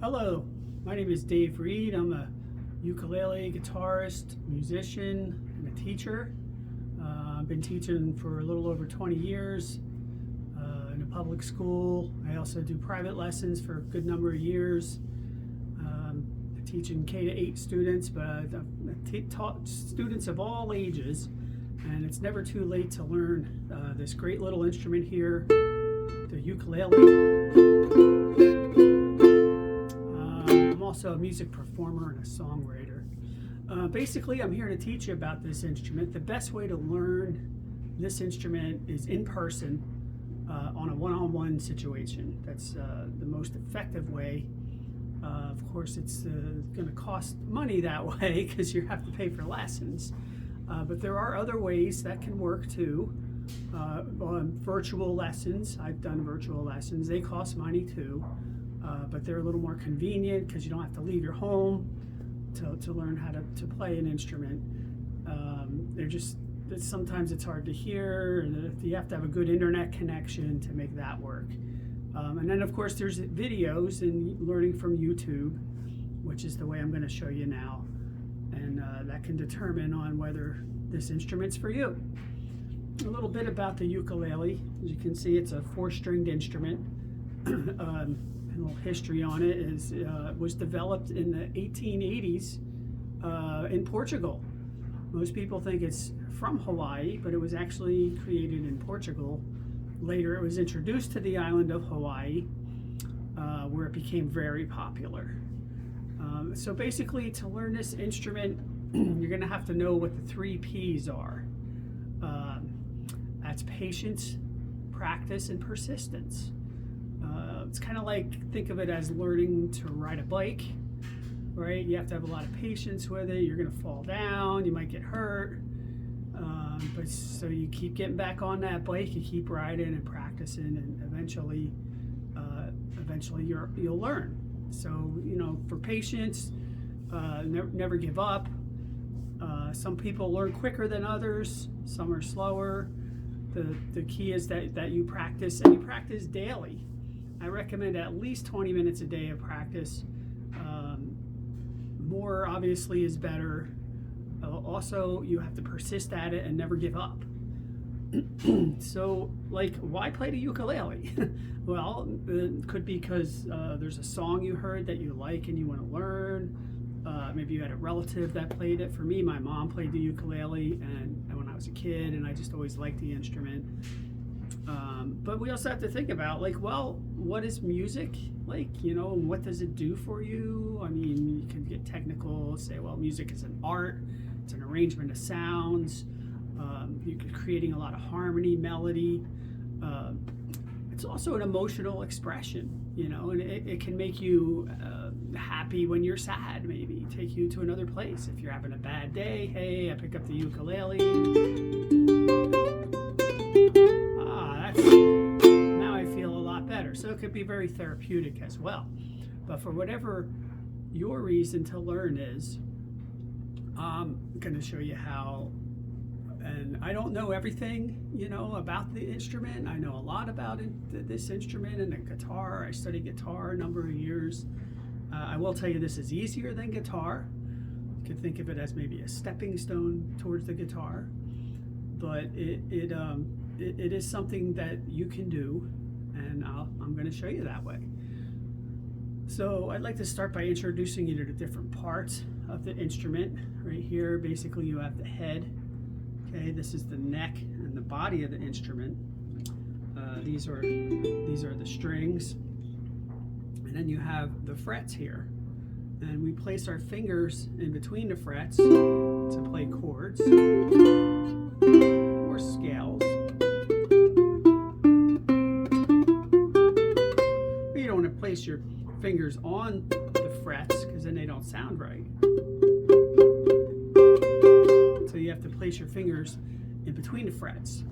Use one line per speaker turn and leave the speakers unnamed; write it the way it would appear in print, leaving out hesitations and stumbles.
Hello, my name is Dave Reed. I'm a ukulele guitarist, musician, and a teacher. I've been teaching for a little over 20 years in a public school. I also do private lessons for a good number of years. Teaching K-8 students, but I've taught students of all ages, and it's never too late to learn this great little instrument here, the ukulele. I'm also a music performer and a songwriter. Basically, I'm here to teach you about this instrument. The best way to learn this instrument is in person on a one-on-one situation. That's the most effective way. Of course, it's going to cost money that way because you have to pay for lessons. But there are other ways that can work too. Virtual lessons, I've done virtual lessons. They cost money too, but they're a little more convenient because you don't have to leave your home to learn how to play an instrument. Sometimes it's hard to hear, and you have to have a good internet connection to make that work. And then, of course, there's videos and learning from YouTube, which is the way I'm going to show you now. And that can determine on whether this instrument's for you. A little bit about the ukulele. As you can see, it's a 4-stringed instrument. A little history on it is was developed in the 1880s in Portugal. Most people think it's from Hawaii, but it was actually created in Portugal. Later, it was introduced to the island of Hawaii, where it became very popular. So basically, to learn this instrument, you're going to have to know what the 3 P's are. That's patience, practice, and persistence. It's kind of like, think of it as learning to ride a bike, right? You have to have a lot of patience with it. You're going to fall down, you might get hurt. But so you keep getting back on that bike, you keep riding and practicing, and eventually you'll learn. So, for patience, never give up. Some people learn quicker than others. Some are slower. The key is that you practice, and you practice daily. I recommend at least 20 minutes a day of practice. More obviously is better. Also, you have to persist at it and never give up. So, why play the ukulele? Well, it could be because there's a song you heard that you like and you want to learn. Maybe you had a relative that played it. For me, my mom played the ukulele and when I was a kid, and I just always liked the instrument. But we also have to think about, what is music like? What does it do for you? I mean, you can get technical, say, well, music is an art. It's an arrangement of sounds. You're creating a lot of harmony, melody. It's also an emotional expression, and it can make you happy when you're sad, maybe take you to another place. If you're having a bad day, hey, I pick up the ukulele. Now I feel a lot better. So it could be very therapeutic as well. But for whatever your reason to learn is, I'm going to show you how. And I don't know everything, about the instrument. I know a lot about this instrument and the guitar. I studied guitar a number of years. I will tell you this is easier than guitar. You could think of it as maybe a stepping stone towards the guitar. But it is something that you can do, and I'm going to show you that way. So I'd like to start by introducing you to the different parts of the instrument. Right here, basically you have the head. Okay, this is the neck and the body of the instrument. These are the strings, and then you have the frets here. And we place our fingers in between the frets to play chords or scales. But you don't want to place your fingers on the frets because then they don't sound right. So you have to place your fingers in between the frets.